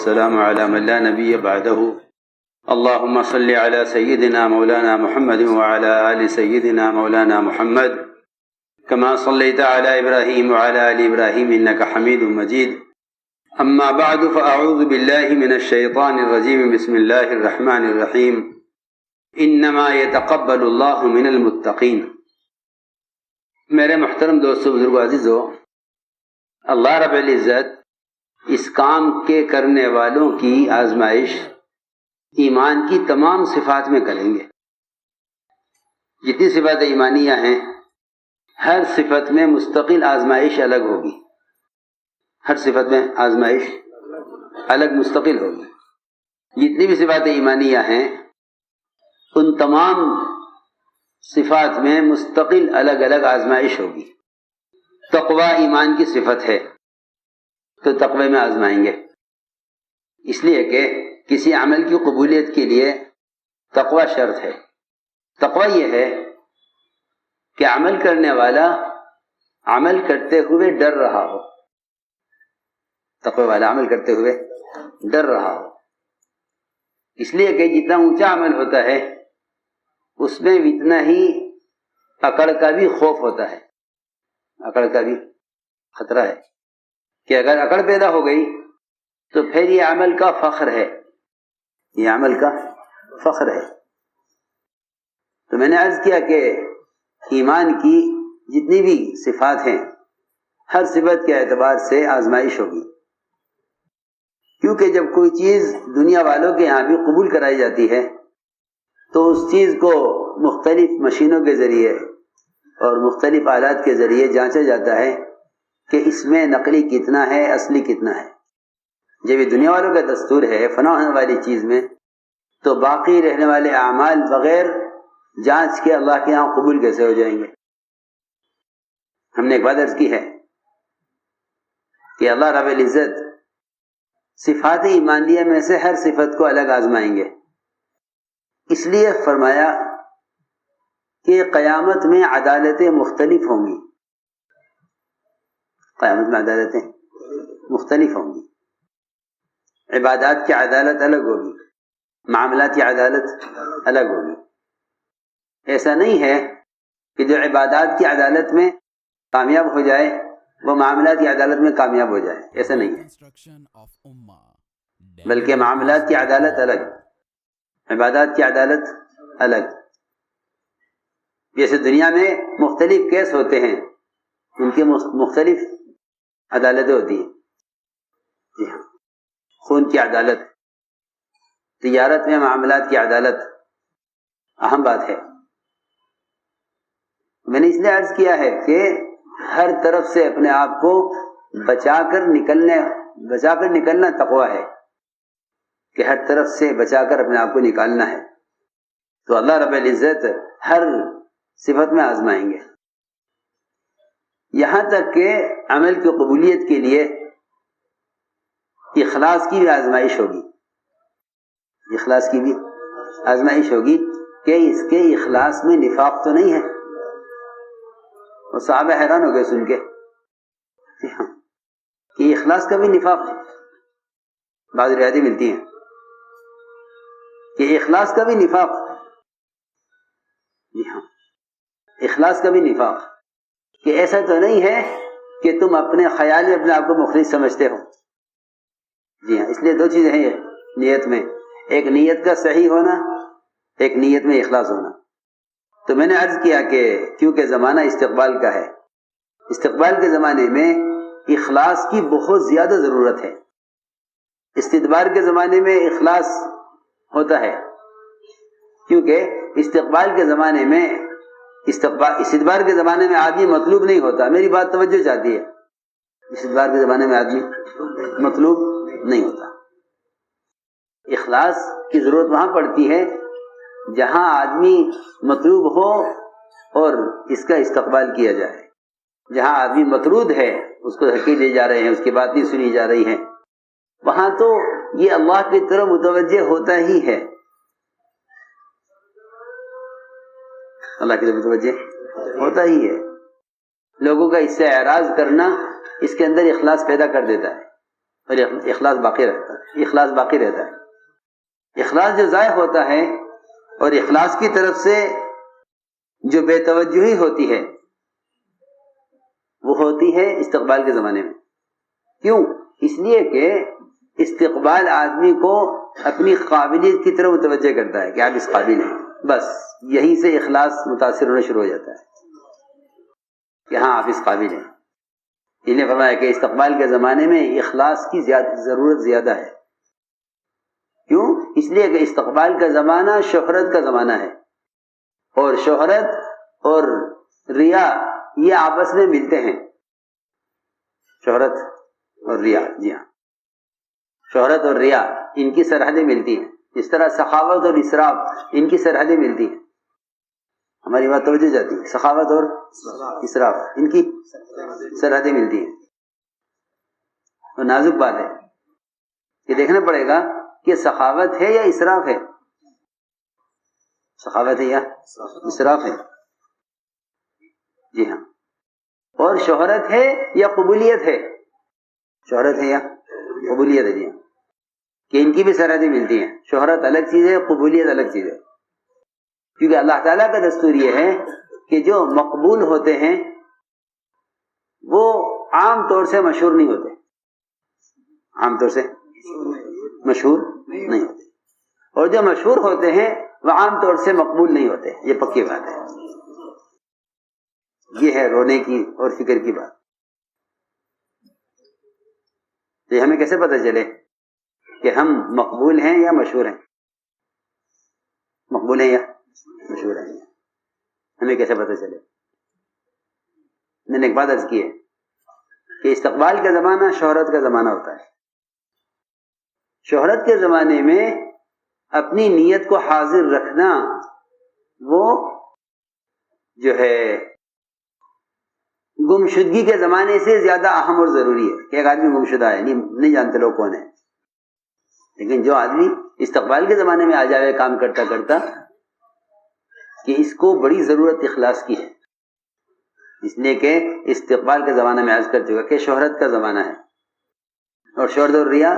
السلام على من لا نبي بعده. اللهم صل على سيدنا مولانا محمد وعلى آل سيدنا مولانا محمد كما صليت على إبراهيم وعلى آل إبراهيم إنك حميد مجيد. أما بعد فأعوذ بالله من الشيطان الرجيم. بسم الله الرحمن الرحيم. إنما يتقبل الله من المتقين. میرے محترم دوستو، بزرگو، عزیزو، اللہ رب العزت اس کام کے کرنے والوں کی آزمائش ایمان کی تمام صفات میں کریں گے. جتنی صفات ایمانیہ ہیں ہر صفت میں مستقل آزمائش الگ ہوگی. ہر صفت میں آزمائش الگ مستقل ہوگی. جتنی بھی صفات ایمانیہ ہیں ان تمام صفات میں مستقل الگ الگ آزمائش ہوگی. تقوی ایمان کی صفت ہے تو تقوی میں آزمائیں گے، اس لیے کہ کسی عمل کی قبولیت کے لیے تقوی شرط ہے. تقوی یہ ہے کہ عمل کرنے والا عمل کرتے ہوئے ڈر رہا ہو. تقوی والا عمل کرتے ہوئے ڈر رہا ہو، اس لیے کہ جتنا اونچا عمل ہوتا ہے اس میں اتنا ہی اکڑ کا بھی خوف ہوتا ہے، اکڑ کا بھی خطرہ ہے کہ اگر اکڑ پیدا ہو گئی تو پھر یہ عمل کا فخر ہے، یہ عمل کا فخر ہے. تو میں نے عرض کیا کہ ایمان کی جتنی بھی صفات ہیں ہر صفت کے اعتبار سے آزمائش ہوگی، کیونکہ جب کوئی چیز دنیا والوں کے یہاں بھی قبول کرائی جاتی ہے تو اس چیز کو مختلف مشینوں کے ذریعے اور مختلف آلات کے ذریعے جانچا جاتا ہے کہ اس میں نقلی کتنا ہے، اصلی کتنا ہے. جب یہ دنیا والوں کا دستور ہے فنا ہونے والی چیز میں، تو باقی رہنے والے اعمال بغیر جانچ کے اللہ کے یہاں قبول کیسے ہو جائیں گے؟ ہم نے ایک بات عرض کی ہے کہ اللہ رب العزت صفات ایمانیہ میں سے ہر صفت کو الگ آزمائیں گے. اس لیے فرمایا کہ قیامت میں عدالتیں مختلف ہوں گی. قیامت میں عدالتیں مختلف ہوں گی. عبادات کی عدالت الگ ہوگی، معاملات کی عدالت الگ ہوگی. ایسا نہیں ہے کہ جو عبادات کی عدالت میں کامیاب ہو جائے وہ معاملات کی عدالت میں کامیاب ہو جائے، ایسا نہیں ہے. بلکہ معاملات کی عدالت الگ، عبادات کی عدالت الگ. جیسے دنیا میں مختلف کیس ہوتے ہیں ان کی مختلف عدالتیں ہوتی ہیں. جی ہاں، خون کی عدالت، تجارت میں معاملات کی عدالت اہم بات ہے. میں نے اس لیے عرض کیا ہے کہ ہر طرف سے اپنے آپ کو بچا کر نکلنا تقویٰ ہے، کہ ہر طرف سے بچا کر اپنے آپ کو نکالنا ہے. تو اللہ رب العزت ہر صفت میں آزمائیں گے، یہاں تک کہ عمل کی قبولیت کے لیے اخلاص کی بھی آزمائش ہوگی. اخلاص کی بھی آزمائش ہوگی کہ اس کے اخلاص میں نفاق تو نہیں ہے. اور صحابہ حیران ہو گئے سن کے کہ اخلاص کا بھی نفاق ہے. بعض روایتیں ملتی ہیں کہ اخلاص کا بھی نفاق. جی ہاں، اخلاص کا بھی نفاق، کہ ایسا تو نہیں ہے کہ تم اپنے خیال میں اپنے آپ کو مخلص سمجھتے ہو. جی ہاں، اس لیے دو چیزیں ہیں نیت میں، ایک نیت کا صحیح ہونا، ایک نیت میں اخلاص ہونا. تو میں نے عرض کیا کہ کیونکہ زمانہ استقبال کا ہے، استقبال کے زمانے میں اخلاص کی بہت زیادہ ضرورت ہے. استدبار کے زمانے میں اخلاص ہوتا ہے، کیونکہ استقبال کے زمانے میں استدبار کے زمانے میں آدمی مطلوب نہیں ہوتا. میری بات توجہ چاہتی ہے، استدبار کے زمانے میں آدمی مطلوب نہیں ہوتا. اخلاص کی ضرورت وہاں پڑتی ہے جہاں آدمی مطلوب ہو اور اس کا استقبال کیا جائے. جہاں آدمی مطرود ہے، اس کو دھکیلے جا رہے ہیں، اس کی بات نہیں سنی جا رہی ہے، وہاں تو یہ اللہ کی طرف متوجہ ہوتا ہی ہے. اللہ کی طرف متوجہ ہوتا ہی ہے. لوگوں کا اس سے اعراض کرنا اس کے اندر اخلاص پیدا کر دیتا ہے. اور اخلاص باقی رہتا ہے. اخلاص باقی رہتا ہے. اخلاص جو ضائع ہوتا ہے اور اخلاص کی طرف سے جو بے توجہی ہوتی ہے وہ ہوتی ہے استقبال کے زمانے میں. کیوں؟ اس لیے کہ استقبال آدمی کو اپنی قابلیت کی طرف متوجہ کرتا ہے کہ آپ اس قابل ہیں. بس یہیں سے اخلاص متاثر ہونا شروع ہو جاتا ہے کہ ہاں آپ اس قابل ہیں. انہیں فرمایا کہ استقبال کے زمانے میں اخلاص کی ضرورت زیادہ ہے. کیوں؟ اس لیے کہ استقبال کا زمانہ شہرت کا زمانہ ہے، اور شہرت اور ریا یہ آپس میں ملتے ہیں. شہرت اور ریا، جی ہاں، شہرت اور ریا ان کی سرحدیں ملتی ہیں. اس طرح سخاوت اور اسراف ان کی سرحدیں ملتی ہیں. ہماری بات توجہ جاتی ہے. سخاوت اور اسراف ان کی سرحدیں ملتی ہیں. تو نازک بات ہے، یہ دیکھنا پڑے گا کہ سخاوت ہے یا اسراف ہے. سخاوت ہے یا اسراف ہے، جی ہاں. اور شہرت ہے یا قبولیت ہے. شہرت ہے یا قبولیت ہے، جی ہاں، کہ ان کی بھی سرحدیں ملتی ہیں. شہرت الگ چیز ہے، قبولیت الگ چیز ہے. کیونکہ اللہ تعالیٰ کا دستور یہ ہے کہ جو مقبول ہوتے ہیں وہ عام طور سے مشہور نہیں ہوتے. عام طور سے مشہور نہیں ہوتے، اور جو مشہور ہوتے ہیں وہ عام طور سے مقبول نہیں ہوتے. یہ پکی بات ہے. یہ ہے رونے کی اور فکر کی بات. تو ہمیں کیسے پتہ چلے کہ ہم مقبول ہیں یا مشہور ہیں؟ مقبول ہیں یا مشہور ہیں، ہمیں کیسے پتہ چلے؟ میں نے ایک بات عرض کی ہے کہ استقبال کا زمانہ شہرت کا زمانہ ہوتا ہے. شہرت کے زمانے میں اپنی نیت کو حاضر رکھنا وہ جو ہے گمشدگی کے زمانے سے زیادہ اہم اور ضروری ہے. کہ ایک آدمی گمشدہ ہے، نہیں جانتے لوگ کون ہے، لیکن جو آدمی استقبال کے زمانے میں آ جائے کام کرتا کرتا کہ اس کو بڑی ضرورت اخلاص کی ہے. اس لیے کہ استقبال کے زمانے میں عرض کر چکا کہ شہرت کا زمانہ ہے، اور شہرت اور ریا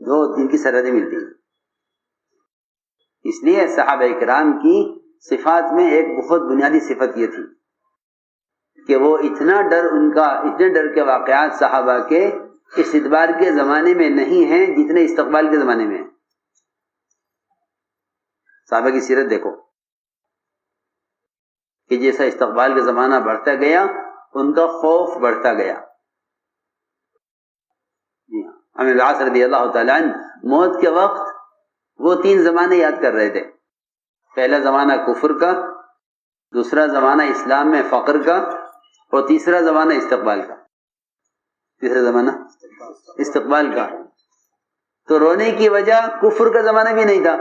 دو دن کی سرحدیں ملتی ہیں. اس لیے صحابہ کرام کی صفات میں ایک بہت بنیادی صفت یہ تھی کہ وہ اتنے ڈر کے واقعات صحابہ کے اس ادبار کے زمانے میں نہیں ہیں جتنے استقبال کے زمانے میں ہیں. صحابہ کی سیرت دیکھو کہ جیسا استقبال کا زمانہ بڑھتا گیا ان کا خوف بڑھتا گیا. ہمیں العاص رضی اللہ تعالیٰ عنہ موت کے وقت وہ 3 زمانے یاد کر رہے تھے. پہلا زمانہ کفر کا، دوسرا زمانہ اسلام میں فقر کا، اور تیسرا زمانہ استقبال کا. تیسرا زمانہ استقبال کا. تو رونے کی وجہ کفر کا زمانہ بھی نہیں تھا،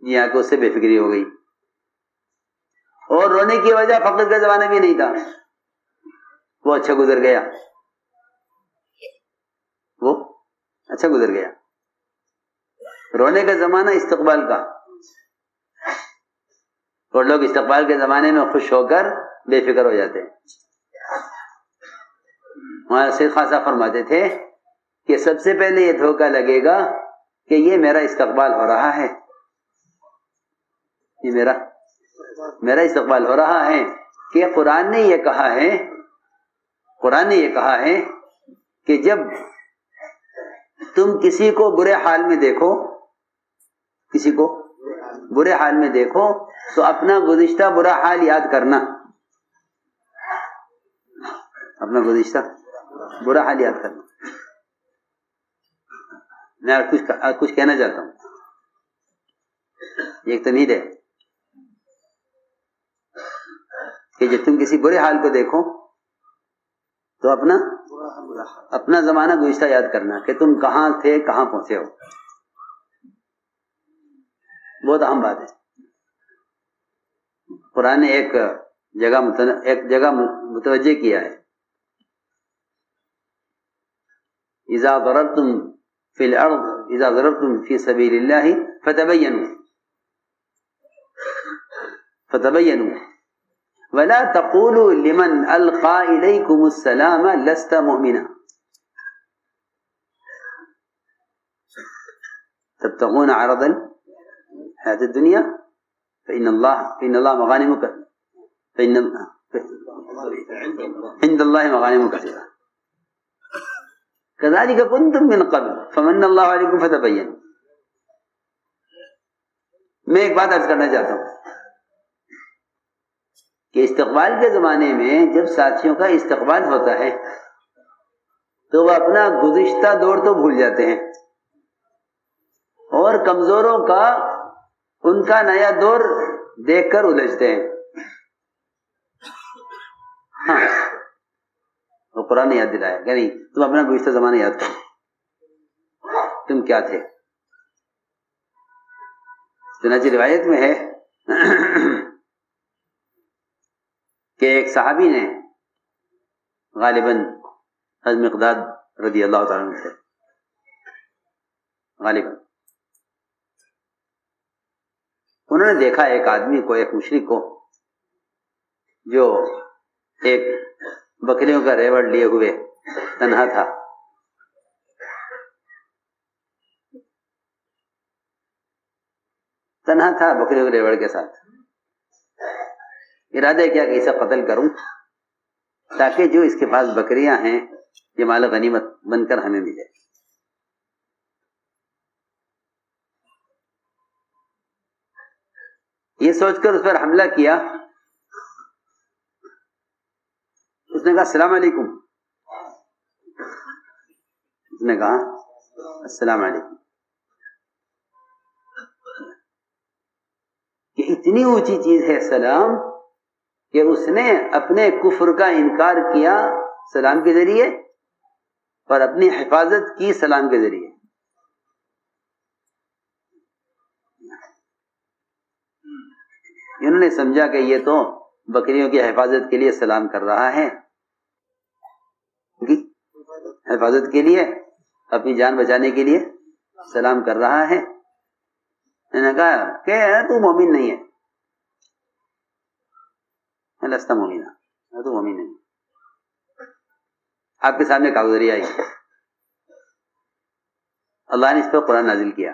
یہاں کو اس سے بے فکری ہو گئی. اور رونے کی وجہ فقر کا زمانہ بھی نہیں تھا، وہ اچھا گزر گیا. وہ اچھا گزر گیا. رونے کا زمانہ استقبال کا، اور لوگ استقبال کے زمانے میں خوش ہو کر بے فکر ہو جاتے ہیں. ہمارے سید خاصا فرماتے تھے کہ سب سے پہلے یہ دھوکہ لگے گا کہ یہ میرا استقبال ہو رہا ہے، یہ میرا استقبال ہو رہا ہے. کہ قرآن نے یہ کہا ہے کہ جب تم کسی کو برے حال میں دیکھو، کسی کو برے حال میں دیکھو تو اپنا گزشتہ برا حال یاد کرنا. اپنا گزشتہ برا حال یاد کرنا. میں کچھ کہنا چاہتا ہوں، ایک تمہید ہے کہ جب تم کسی برے حال کو دیکھو تو اپنا زمانہ گزشتہ یاد کرنا کہ تم کہاں تھے، کہاں پہنچے ہو. بہت اہم بات ہے. قرآن نے ایک جگہ متوجہ کیا ہے، اذا ضربتم فی الارض اذا ضربتم فی سبیل اللہ فتبینوا ولا تقولوا لمن القى الیکم السلام لست مؤمنا تبتغون عرض الحیاۃ الدنیا فإن الله مغانم عند الله مغانم كثيرة كذلك كنتم من قبل فمن الله عليكم فتبينوا. میں ایک بات عرض کرنا چاہتا ہوں کہ استقبال کے زمانے میں جب ساتھیوں کا استقبال ہوتا ہے تو وہ اپنا گزشتہ دور تو بھول جاتے ہیں اور کمزوروں کا ان کا نیا دور دیکھ کر الجھتے ہیں. ہاں وہ قرآن نے یاد دلایا کہ نہیں تم اپنا گزشتہ زمانہ یاد کرو تم کیا تھے. چنانچہ روایت میں ہے کہ ایک صحابی نے غالباً حضرت مقداد رضی اللہ تعالیٰ عنہ سے غالباً انہوں نے دیکھا ایک آدمی کو ایک مشرک کو جو ایک بکریوں کا ریوڑ لیے ہوئے تنہا تھا. بکریوں کے ریوڑ کے ساتھ. ارادہ کیا کہ اسے قتل کروں تاکہ جو اس کے پاس بکریاں ہیں یہ مال غنیمت بن کر ہمیں ملے. یہ سوچ کر اس پر حملہ کیا. اس نے کہا السلام علیکم. اس نے کہا السلام علیکم. کہ اتنی اونچی چیز ہے سلام کہ اس نے اپنے کفر کا انکار کیا سلام کے ذریعے اور اپنی حفاظت کی سلام کے ذریعے. انہوں نے سمجھا کہ یہ تو بکریوں کی حفاظت کے لیے سلام کر رہا ہے, حفاظت کے لیے اپنی جان بچانے کے لیے سلام کر رہا ہے. میں نے کہا کہ تو مومن نہیں ہے, لست مومنا, تو مومن نہیں. آپ کے سامنے کاغذری آئی, اللہ نے اس پر قرآن نازل کیا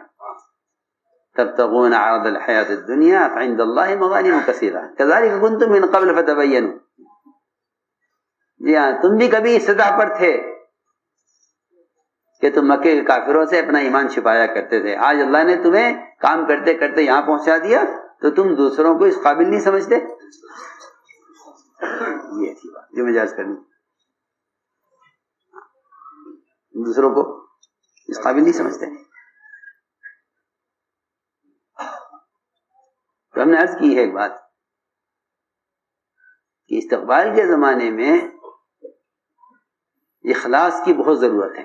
تبتغون عرض الحیاۃ الدنیا فعند اللہ مغانم کثیرہ کذالک کنتم من قبل فتبینوا. جی ہاں, تم بھی کبھی اس سطح پر تھے کہ تم مکے کے کافروں سے اپنا ایمان چھپایا کرتے تھے. آج اللہ نے تمہیں کام کرتے کرتے یہاں پہنچا دیا تو تم دوسروں کو اس قابل نہیں سمجھتے. یہ تھی بات جو مجاز کرنی, دوسروں کو اس قابل نہیں سمجھتے. تو ہم نے عرض کی ہے ایک بات کہ استقبال کے زمانے میں اخلاص کی بہت ضرورت ہے.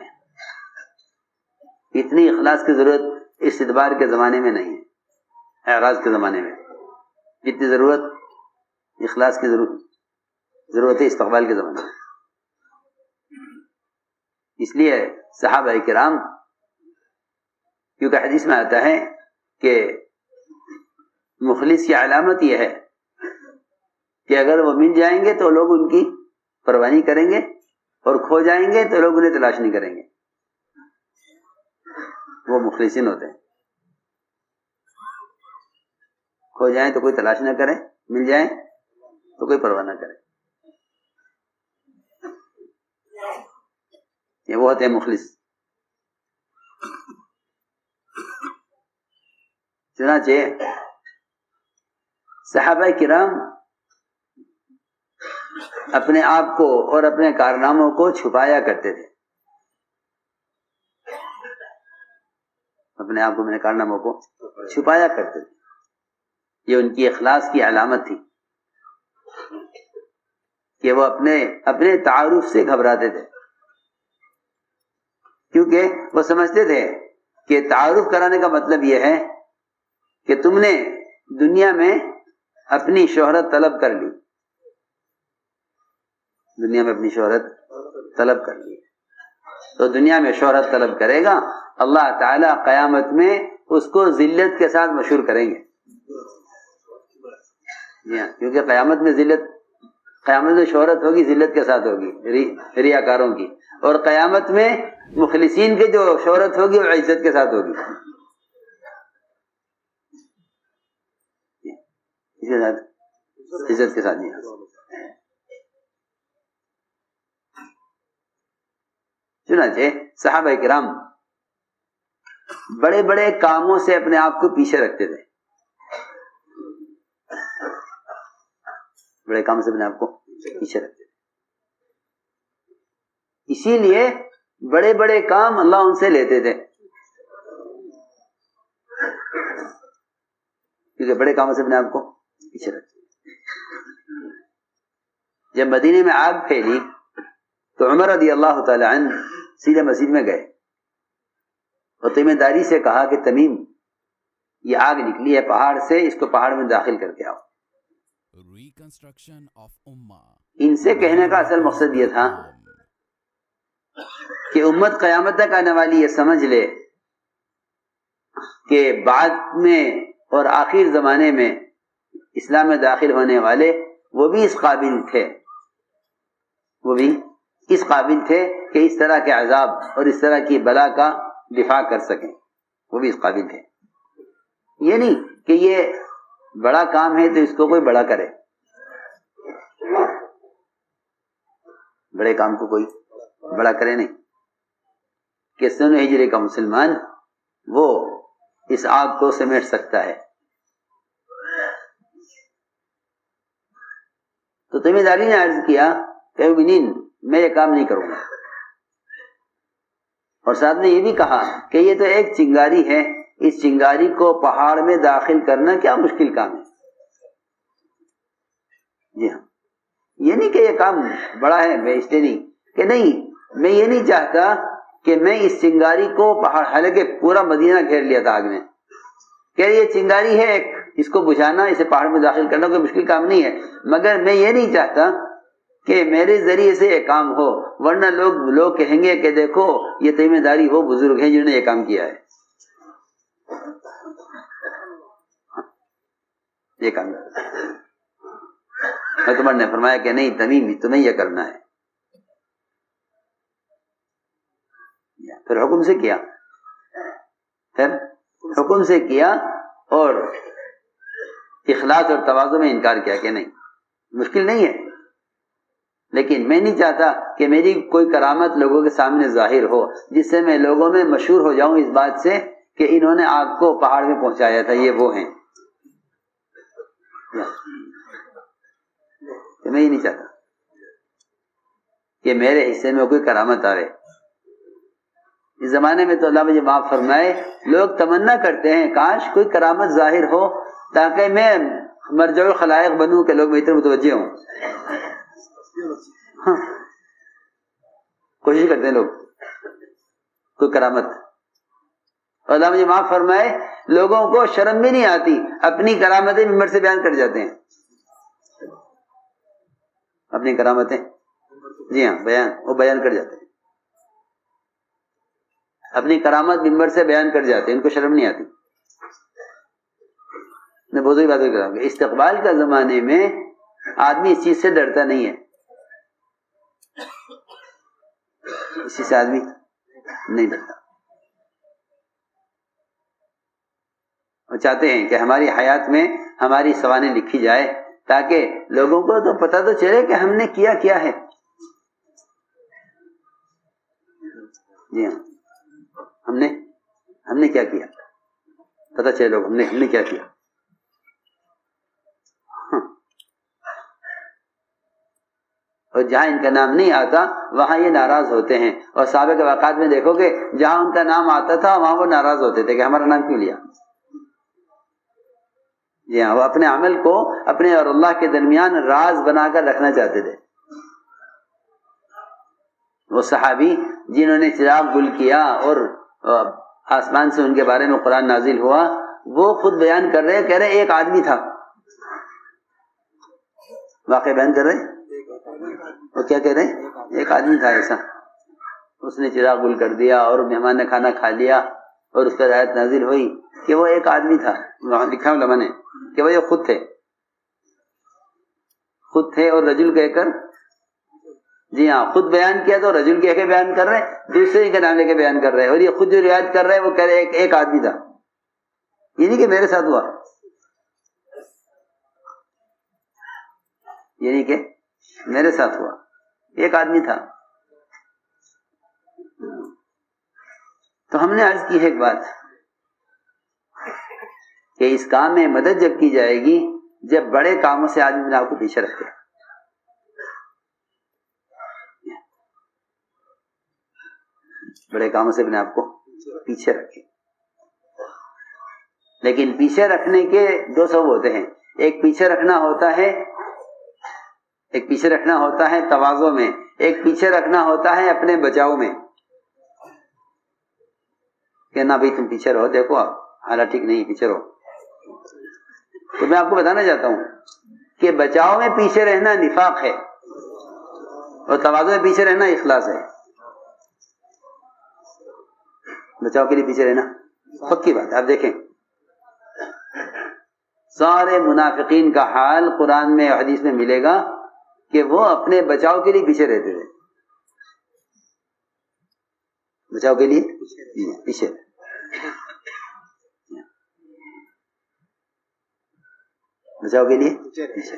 اتنی اخلاص کی ضرورت استدبار کے زمانے میں نہیں ہے. اعراض کے زمانے میں جتنی ضرورت اخلاص کی ضرورت ہے استقبال کے زمانے میں. اس لیے صحابہ کرام, کیونکہ حدیث میں آتا ہے کہ مخلص کی علامت یہ ہے کہ اگر وہ مل جائیں گے تو لوگ ان کی پرواہ نہیں کریں گے اور کھو جائیں گے تو لوگ انہیں تلاش نہیں کریں گے. وہ مخلصین ہوتے ہیں. کھو جائیں تو کوئی تلاش نہ کرے, مل جائیں تو کوئی پرواہ نہ کرے. یہ وہ ہوتے ہیں مخلص. چنانچہ صحابہ کرام اپنے آپ کو اور اپنے کارناموں کو چھپایا کرتے تھے. اپنے آپ کو, اپنے کارناموں کو چھپایا کرتے تھے. یہ ان کی اخلاص کی علامت تھی کہ وہ اپنے تعارف سے گھبراتے تھے, کیونکہ وہ سمجھتے تھے کہ تعارف کرانے کا مطلب یہ ہے کہ تم نے دنیا میں اپنی شہرت طلب کر لی, دنیا میں اپنی شہرت طلب کر لی. تو دنیا میں شہرت طلب کرے گا, اللہ تعالیٰ قیامت میں اس کو ذلت کے ساتھ مشہور کریں گے. کیونکہ قیامت میں ذلت قیامت میں شہرت ہوگی ذلت کے ساتھ ہوگی ریاکاروں کی، اور قیامت میں مخلصین کے جو شہرت ہوگی وہ عزت کے ساتھ ہوگی. اس کے ساتھ عزت کے ساتھ نہیں. چنانچہ صحابہ کرام بڑے بڑے کاموں سے اپنے آپ کو پیچھے رکھتے تھے، بڑے کام سے اپنے آپ کو پیچھے رکھتے تھے. اسی لیے بڑے بڑے کام اللہ ان سے لیتے تھے، کیونکہ بڑے کاموں سے اپنے آپ کو پیچھے رکھتے تھے. جب مدینے میں آگ پھیلی تو عمر رضی اللہ تعالی عنہ سیدھے مسجد میں گئے اور تیمہ داری سے کہا کہ تمیم، یہ آگ نکلی ہے پہاڑ سے، اس کو پہاڑ میں داخل کر کے آؤ. ان سے کہنے کا اصل مقصد یہ تھا کہ امت قیامت تک آنے والی یہ سمجھ لے کہ بعد میں اور آخر زمانے میں اسلام میں داخل ہونے والے وہ بھی اس قابل تھے، وہ بھی اس قابل تھے کہ اس طرح کے عذاب اور اس طرح کی بلا کا دفاع کر سکیں، وہ بھی اس قابل تھے. یہ نہیں کہ یہ بڑا کام ہے تو اس کو کوئی بڑا کرے، بڑے کام کو کوئی بڑا کرے نہیں، کہ سن ہجری کا مسلمان وہ اس آگ کو سمیٹ سکتا ہے. تو تیمہ داری نے عرض کیا کہ مومنین میں یہ کام نہیں کروں گا، اور ساتھ نے یہ بھی کہا کہ یہ تو ایک چنگاری ہے، اس چنگاری کو پہاڑ میں داخل کرنا کیا مشکل کام ہے. جی ہاں، یہ نہیں کہ یہ کام بڑا ہے، میں اس لیے نہیں کہ نہیں، میں یہ نہیں چاہتا کہ میں اس چنگاری کو پہاڑ، حالانکہ پورا مدینہ گھیر لیا تھا آگ نے، کہ یہ چنگاری ہے ایک، اس کو بجھانا، اسے پہاڑ میں داخل کرنا کوئی مشکل کام نہیں ہے، مگر میں یہ نہیں چاہتا کہ میرے ذریعے سے یہ کام ہو، ورنہ لوگ کہیں گے کہ دیکھو یہ تیمہ داری وہ بزرگ ہیں جنہوں نے یہ کام کیا ہے. یہ کام عمر نے فرمایا کہ نہیں تمیم، تمہیں یہ کرنا ہے. پھر حکم سے کیا، اور اخلاص اور تواضع میں انکار کیا کہ نہیں، مشکل نہیں ہے، لیکن میں نہیں چاہتا کہ میری کوئی کرامت لوگوں کے سامنے ظاہر ہو جس سے میں لوگوں میں مشہور ہو جاؤں اس بات سے کہ انہوں نے آپ کو پہاڑ میں پہنچایا تھا، یہ وہ ہیں. میں یہ نہیں چاہتا کہ میرے حصے میں کوئی کرامت آئے. اس زمانے میں تو اللہ مجھے معاف فرمائے، لوگ تمنا کرتے ہیں کاش کوئی کرامت ظاہر ہو تاکہ میں مرجع الخلائق بنوں کہ لوگ میری طرف متوجہ ہوں. ہاں، کوشش کرتے ہیں لوگ کوئی کرامت. اور اللہ مجھے معاف فرمائے، لوگوں کو شرم بھی نہیں آتی، اپنی کرامتیں ممبر سے بیان کر جاتے ہیں. اپنی کرامتیں، جی ہاں، وہ بیان کر جاتے ہیں، اپنی کرامت ممبر سے بیان کر جاتے ہیں، ان کو شرم نہیں آتی. میں بہت بات کر رہا ہوں کہ استقبال کا زمانے میں آدمی اس چیز سے ڈرتا نہیں ہے، اسی سے آدمی نہیں ڈرتا، اور چاہتے ہیں کہ ہماری حیات میں ہماری سوانح لکھی جائے تاکہ لوگوں کو تو پتہ تو چلے کہ ہم نے کیا ہے. جی ہاں، ہم نے کیا پتہ چلے لوگ ہم نے کیا کیا. اور جہاں ان کا نام نہیں آتا وہاں یہ ناراض ہوتے ہیں، اور صحابہ کے واقعات میں دیکھو گے جہاں ان کا نام آتا تھا وہاں وہ ناراض ہوتے تھے کہ ہمارا نام کیوں لیا. جی ہاں، وہ اپنے عمل کو اپنے اور اللہ کے درمیان راز بنا کر رکھنا چاہتے تھے. وہ صحابی جنہوں نے چراغ گل کیا اور آسمان سے ان کے بارے میں قرآن نازل ہوا، وہ خود بیان کر رہے، کہہ رہے ایک آدمی تھا، واقعہ بیان کر رہے، وہ کیا کہہ رہے، ایک آدمی تھا ایسا، اس نے چراغ گل کر دیا اور مہمان نے کھانا کھا لیا، اور اس پر آیت نازل ہوئی کہ وہ ایک آدمی تھا. وہاں لکھا علماء نے کہ وہ یہ خود تھے. خود تھے اور رجل کہہ کر، جی ہاں، خود بیان کیا تو رجل کہہ کے بیان کر رہے ہیں، دوسرے کا نام لے کے بیان کر رہے ہیں، اور یہ خود جو روایت کر رہے ہیں وہ کہہ رہے ایک آدمی تھا، یہ نہیں کہ میرے ساتھ ہوا، یہ نہیں کہ میرے ساتھ ہوا، ایک آدمی تھا۔ تو ہم نے عرض کی ہے ایک بات کہ اس کام میں مدد جب کی جائے گی جب بڑے کاموں سے آدمی اپنے آپ کو پیچھے رکھے، بڑے کاموں سے اپنے آپ کو پیچھے رکھے۔ لیکن پیچھے رکھنے کے دو سبب ہوتے ہیں، ایک پیچھے رکھنا ہوتا ہے تواضع میں، ایک پیچھے رکھنا ہوتا ہے اپنے بچاؤ میں، کہ نہ بھائی تم پیچھے رہو، دیکھو آپ حالات ٹھیک نہیں، پیچھے رہو۔ تو میں آپ کو بتانا چاہتا ہوں کہ بچاؤ میں پیچھے رہنا نفاق ہے اور تواضع میں پیچھے رہنا اخلاص ہے۔ بچاؤ کے لیے پیچھے رہنا پکی بات ہے۔ آپ دیکھیں سارے منافقین کا حال قرآن میں حدیث میں ملے گا کہ وہ اپنے بچاؤ کے لیے پیچھے رہتے تھے، بچاؤ کے لیے پیچھے، بچاؤ کے لیے پیچھے،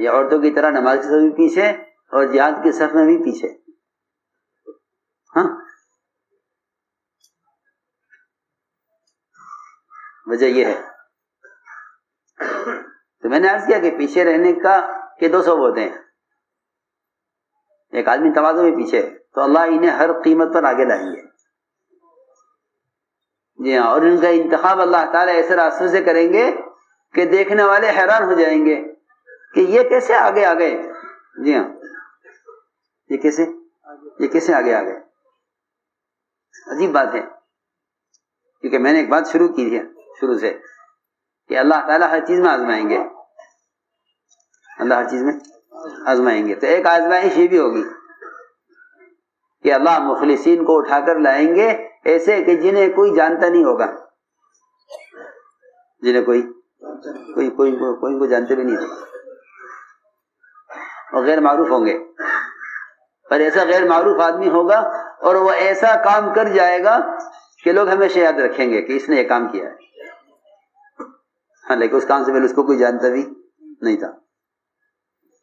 یا عورتوں کی طرح نماز کی صف میں بھی پیچھے اور جہاد کی صف میں بھی پیچھے۔ ہاں، وجہ یہ ہے۔ تو میں نے عرض کیا کہ پیچھے رہنے کے دو سبب ہوتے ہیں، ایک آدمی تواضع میں پیچھے ہے تو اللہ انہیں ہر قیمت پر آگے لائیں گے، جی ہاں، اور ان کا انتخاب اللہ تعالیٰ ایسے راستے سے کریں گے کہ دیکھنے والے حیران ہو جائیں گے کہ یہ کیسے آگے آ گئے، جی ہاں، یہ کیسے آگے آ گئے۔ عجیب بات ہے، کیونکہ میں نے ایک بات شروع کی ہے شروع سے کہ اللہ تعالیٰ ہر چیز میں آزمائیں گے، اللہ ہر چیز میں آزمائیں گے۔ تو ایک آزمائش یہ بھی ہوگی کہ اللہ مخلصین کو اٹھا کر لائیں گے ایسے کہ جنہیں کوئی جانتا نہیں ہوگا، جنہیں کوئی کو جانتے بھی نہیں ہوگا، اور غیر معروف ہوں گے، پر ایسا غیر معروف آدمی ہوگا اور وہ ایسا کام کر جائے گا کہ لوگ ہمیشہ یاد رکھیں گے کہ اس نے یہ کام کیا ہے، ہاں، لیکن اس کام سے پہلے اس کو کوئی جانتا بھی نہیں تھا۔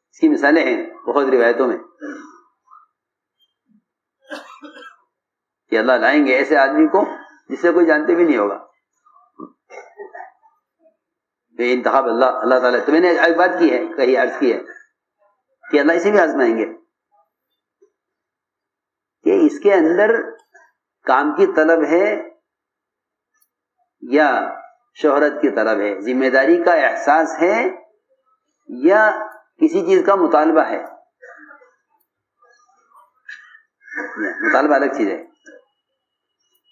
اس کی مثالیں ہیں بہت روایتوں میں کہ اللہ لائیں گے ایسے آدمی کو جس سے کوئی جانتے بھی نہیں ہوگا۔ یہ انتخاب اللہ تعالیٰ، تو میں نے ایک بات کی ہے، کہیں عرض کی ہے کہ اللہ اسے بھی آزمائیں گے کہ اس کے اندر کام کی طلب ہے یا شہرت کی طلب ہے، ذمہ داری کا احساس ہے یا کسی چیز کا مطالبہ ہے۔ مطالبہ الگ چیز ہے،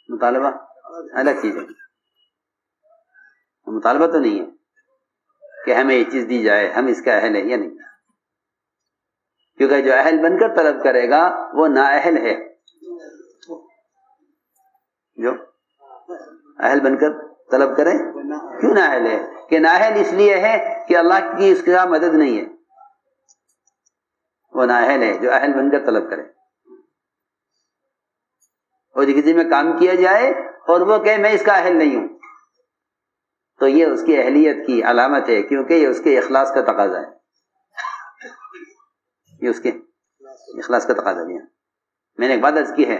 مطالبہ الگ چیز ہے، مطالبہ تو نہیں ہے کہ ہمیں یہ چیز دی جائے، ہم اس کا اہل ہے یا نہیں، کیونکہ جو اہل بن کر طلب کرے گا وہ نااہل ہے، جو اہل بن کر طلب کرے کیوں نااہل ہے؟ کہ نااہل اس لیے ہے کہ اللہ کی اس کا مدد نہیں ہے، وہ نااہل ہے جو اہل بن کر طلب کرے، اور کسی میں کام کیا جائے اور وہ کہے میں اس کا اہل نہیں ہوں، تو یہ اس کی اہلیت کی علامت ہے، کیونکہ یہ اس کے اخلاص کا تقاضا ہے، یہ اس کے اخلاص کا تقاضا ہے۔ میں نے ایک بات عرض کی ہے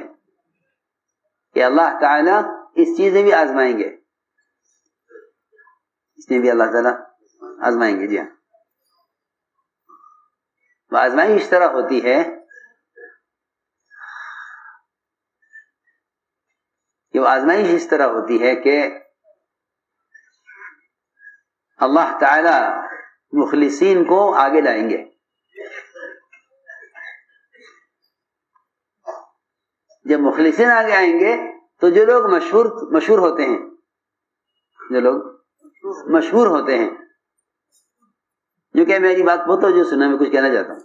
کہ اللہ تعالیٰ اس چیز میں بھی آزمائیں گے، اس میں بھی اللہ تعالیٰ آزمائیں گے، جی ہاں۔ وہ آزمائش اس طرح ہوتی ہے کہ اللہ تعالیٰ مخلصین کو آگے لائیں گے۔ جب مخلصین آگے آئیں گے تو جو لوگ مشہور ہوتے ہیں، جو لوگ مشہور ہوتے ہیں، جو کہ میری بات بہت جو سنا میں کچھ کہنا چاہتا ہوں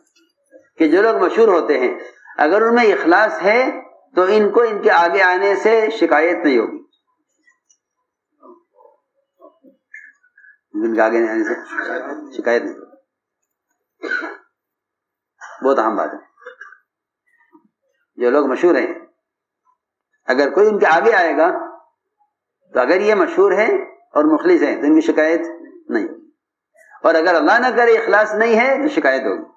کہ جو لوگ مشہور ہوتے ہیں اگر ان میں اخلاص ہے تو ان کو ان کے آگے آنے سے شکایت نہیں ہوگی، دن کے آگے نہیں آنے سے شکایت نہیں. بہت اہم بات ہے. جو لوگ مشہور ہیں اگر کوئی ان کے آگے آئے گا تو اگر یہ مشہور ہے اور مخلص ہیں تو ان کی شکایت نہیں ہوگی, اور اگر اللہ نہ کرے اخلاص نہیں ہے تو شکایت ہوگی,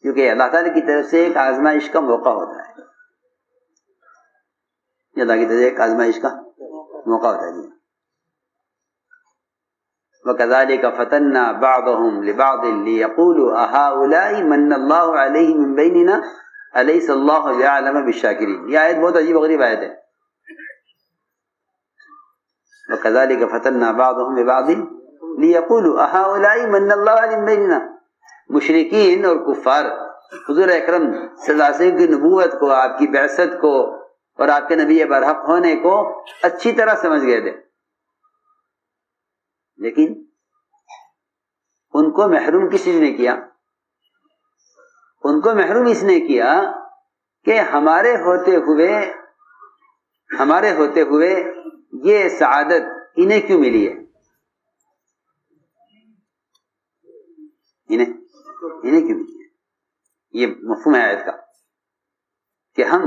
کیونکہ اللہ تعالیٰ کی طرف سے ایک آزمائش کا موقع ہوتا ہے. یہ اللہ کی طرف سے ایک آزمائش کا موقع ہوتا ہے. وَكَذَلِكَ فَتَنَّا بَعْضَهُمْ لِبَعْضٍ لِيَقُولُوا أَهَٰؤُلَاءِ مَنَّ اللَّهُ عَلَيْهِم مِّن بَيْنِنَا أَلَيْسَ اللَّهُ بِأَعْلَمَ بِالشَّاكِرِينَ. یہ آیت بہت عجیب و غریب آیت ہے. وَكَذَلِكَ فَتَنَّا بَعْضَهُمْ لِبَعْضٍ لِيَقُولُوا أَهَٰؤُلَاءِ مَنَّ اللَّهُ عَلَيْهِم مِّن بَيْنِنَا. مشرکین اور کفار حضور اکرم صلی اللہ علیہ وسلم کی نبوت کو, آپ کی بعثت کو اور آپ کے نبی برحق ہونے کو اچھی طرح سمجھ گئے تھے, لیکن ان کو محروم کس نے کیا؟ ان کو محروم اس نے کیا کہ ہمارے ہوتے ہوئے یہ سعادت انہیں کیوں ملی ہے, انہیں کیوں ملی ہے. یہ مفہوم ہے آیت کا کہ ہم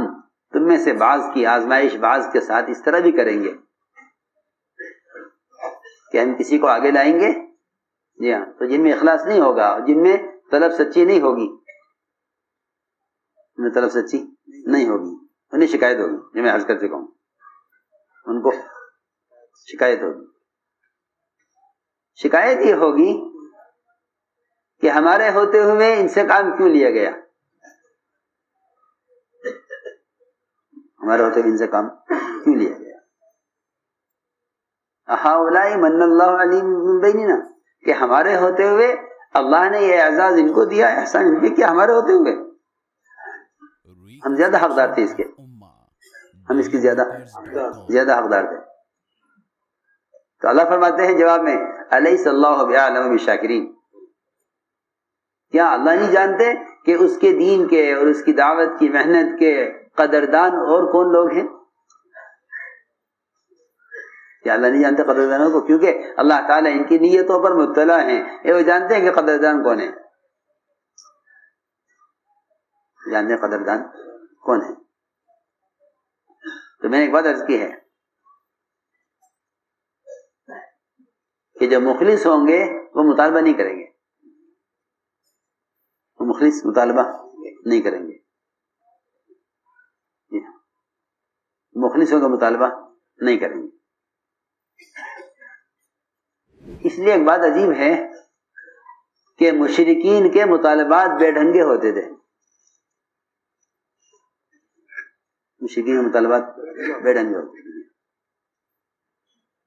تم میں سے بعض کی آزمائش بعض کے ساتھ اس طرح بھی کریں گے کہ ہم کسی کو آگے لائیں گے, جی ہاں, تو جن میں اخلاص نہیں ہوگا, جن میں طلب سچی نہیں ہوگی, انہیں شکایت ہوگی. جو میں عرض کر چکا ہوں, ان کو شکایت ہوگی. شکایت یہ ہوگی کہ ہمارے ہوتے ہوئے ان سے کام کیوں لیا گیا, ہمارے ہوتے ہوئے ان سے کام کیوں لیا گیا. أَهَٰؤُلَاءِ مَنَّ اللَّهُ عَلَيْهِم مِّن بَيْنِنَا, کہ ہمارے ہوتے ہوئے اللہ نے یہ اعزاز ان کو دیا, احسان ان پہ کیا ہمارے ہوتے ہوئے. ہم زیادہ حقدار تھے اس کے, ہم اس کی زیادہ حقدار تھے. تو اللہ فرماتے ہیں جواب میں أَلَيْسَ اللَّهُ بِأَعْلَمَ بِالشَّاكِرِينَ, کیا اللہ نہیں جانتے کہ اس کے دین کے اور اس کی دعوت کی محنت کے قدردان اور کون لوگ ہیں؟ کیا اللہ نہیں جانتے قدردانوں کو؟ کیونکہ اللہ تعالیٰ ان کی نیتوں پر مطلع ہیں, یہ وہ جانتے ہیں کہ قدردان کون ہے, جانتے ہیں قدردان کون ہے. تو میں نے ایک بات عرض کی ہے کہ جو مخلص ہوں گے وہ مطالبہ نہیں کریں گے, وہ مخلص مطالبہ نہیں کریں گے. مخلصوں کا مطالبہ نہیں کریں گے. اس لیے ایک بات عجیب ہے کہ مشرکین کے مطالبات بے ڈھنگے ہوتے تھے. مشرکین کے مطالبات بے ڈھنگے ہوتے تھے.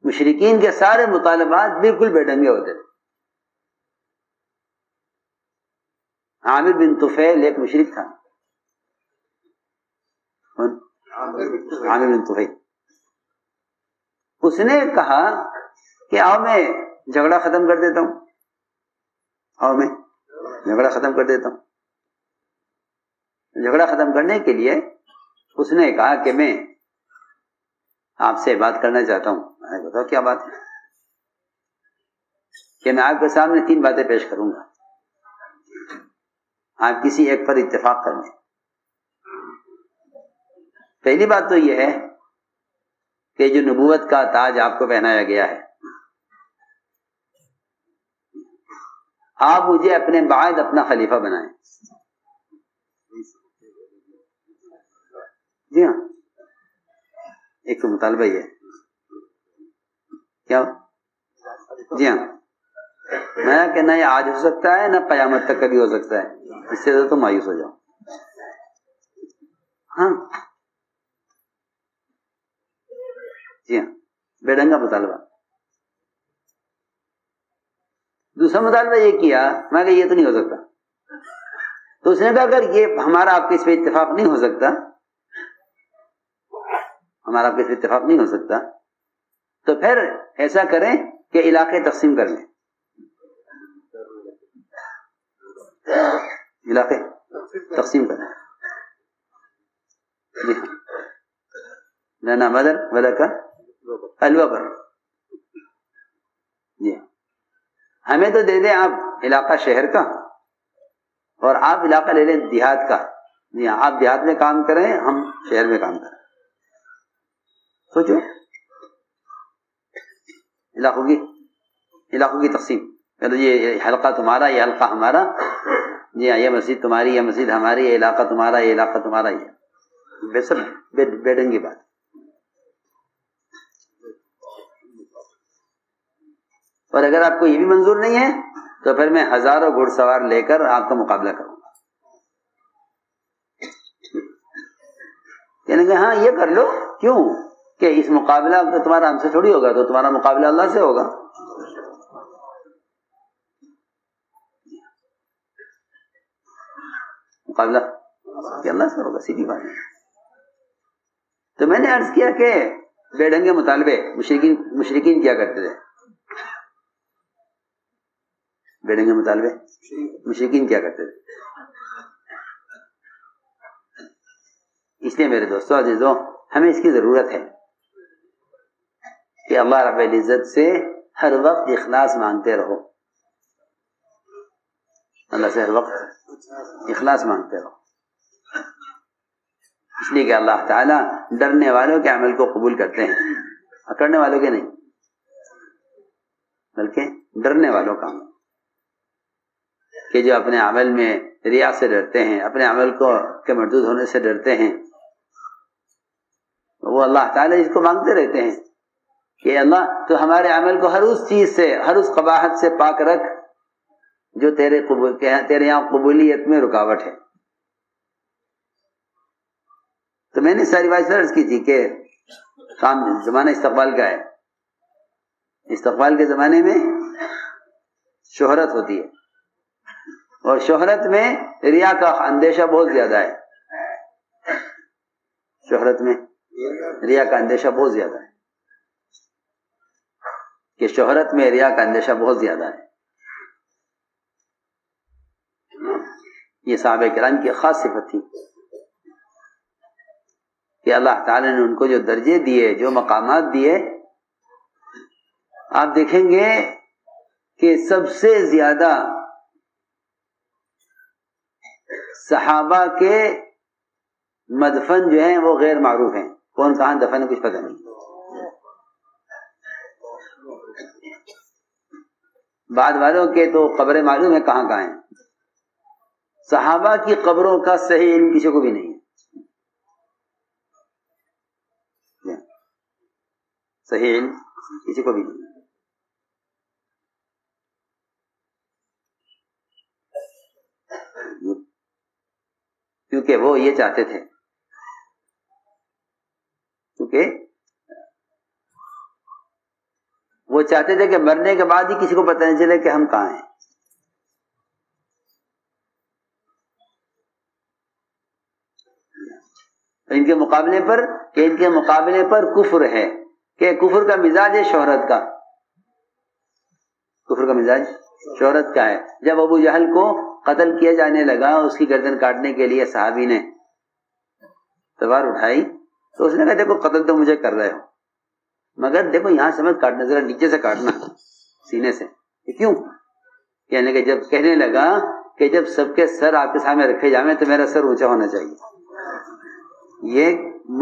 مشرکین کے سارے مطالبات بالکل بے ڈھنگے ہوتے تھے. عامر بن طفیل ایک مشرک تھا, عامر بن طفیل. اس نے کہا کہ آؤ میں جھگڑا ختم کر دیتا ہوں, جھگڑا ختم کرنے کے لیے اس نے کہا کہ میں آپ سے بات کرنا چاہتا ہوں. میں نے بتاؤ کیا بات ہے؟ کہ میں آپ کے سامنے 3 باتیں پیش کروں گا, آپ کسی ایک پر اتفاق کر لیں. پہلی بات تو یہ ہے کہ جو نبوت کا تاج آپ کو پہنایا گیا ہے, آپ مجھے اپنے بعد اپنا خلیفہ بنائیں. جی ہاں, ایک تو مطالبہ یہ ہے. کیا؟ جی ہاں, میں کہ نہ یہ آج ہو سکتا ہے نہ قیامت تک کبھی ہو سکتا ہے, اس سے تو مایوس ہو جاؤ. ہاں جی ہاں, بے ڈھنگا مطالبہ. دوسرا مطالبہ یہ کیا, میں کہ یہ تو نہیں ہو سکتا. تو اس نے کہا اگر یہ ہمارا آپ کے اس پہ اتفاق نہیں ہو سکتا, تو پھر ایسا کریں کہ علاقے تقسیم کر لیں. علاقے تقسیم کر لیں. جی ہاں, لنا بدر ولک الوبر. جی ہمیں تو دے دیں آپ علاقہ شہر کا اور آپ علاقہ لے لیں دیہات کا. جی ہاں آپ دیہات میں کام کریں ہم شہر میں کام کریں. سوچو علاقوں کی تقسیم. یہ حلقہ تمہارا یہ حلقہ ہمارا. جی ہاں یہ مسجد تمہاری یہ مسجد ہماری یہ علاقہ تمہارا یہ علاقہ تمہارا. یہ سب بیٹھیں گی بات. اور اگر آپ کو یہ بھی منظور نہیں ہے تو پھر میں ہزاروں گھڑ سوار لے کر آپ کا مقابلہ کروں گا. یعنی کہ ہاں یہ کر لو. کیوں کہ اس مقابلہ تو تمہارا ہم سے تھوڑی ہوگا, تو تمہارا مقابلہ اللہ سے ہوگا. مقابلہ کہ اللہ سے ہوگا, سیدھی بات ہے. تو میں نے عرض کیا کہ بے ڈھنگے مطالبے مشرکین کیا کرتے تھے. بے ڈھنگے مطالبے مشرکین کیا کرتے تھے. اس لیے میرے دوستو عزیزوں ہمیں اس کی ضرورت ہے کہ اللہ رب العزت سے ہر وقت اخلاص مانگتے رہو. اللہ سے ہر وقت اخلاص مانگتے رہو. اس لیے کہ اللہ تعالیٰ ڈرنے والوں کے عمل کو قبول کرتے ہیں, کرنے والوں کے نہیں, بلکہ ڈرنے والوں کا عمل. کہ جو اپنے عمل میں ریا سے ڈرتے ہیں, اپنے عمل کو کے مردود ہونے سے ڈرتے ہیں, وہ اللہ تعالیٰ اس کو مانگتے رہتے ہیں کہ اللہ تو ہمارے عمل کو ہر اس چیز سے, ہر اس قباحت سے پاک رکھ جو تیرے یہاں قبولیت میں رکاوٹ ہے. تو میں نے ساری بات عرض کی تھی کہ زمانہ استقبال کا ہے. استقبال کے زمانے میں شہرت ہوتی ہے, اور شہرت میں ریا کا اندیشہ بہت زیادہ ہے. شہرت میں ریا کا اندیشہ بہت زیادہ ہے, کہ شہرت میں ریا کا اندیشہ بہت زیادہ ہے. یہ صحابہ کرام کی خاص صفت تھی کہ اللہ تعالیٰ نے ان کو جو درجے دیے, جو مقامات دیے, آپ دیکھیں گے کہ سب سے زیادہ صحابہ کے مدفن جو ہیں وہ غیر معروف ہیں. کون کہاں دفن ہے کچھ پتہ نہیں. بعد والوں کے تو قبریں معلوم ہے کہاں کہاں ہیں. صحابہ کی قبروں کا صحیح علم کسی کو بھی نہیں ہے. صحیح علم کسی کو بھی نہیں. کیونکہ وہ یہ چاہتے تھے, کیونکہ وہ چاہتے تھے کہ مرنے کے بعد ہی کسی کو پتہ نہیں چلے کہ ہم کہاں ہیں. ان کے مقابلے پر کفر ہے, کہ کفر کا مزاج ہے شہرت کا. کفر کا مزاج شہرت کا ہے. جب ابو جہل کو قتل کیا جانے لگا, اس کی گردن کاٹنے کے لیے صحابی نے تلوار اٹھائی, تو اس نے کہا دیکھو قتل تو مجھے کر رہے ہو, مگر دیکھو یہاں سے مت کاٹنا, ذرا نیچے سے کاٹنا, سینے سے. کیوں؟ یعنی کہ جب کہنے لگا کہ جب سب کے سر آپ کے سامنے رکھے جائیں تو میرا سر اونچا ہونا چاہیے. یہ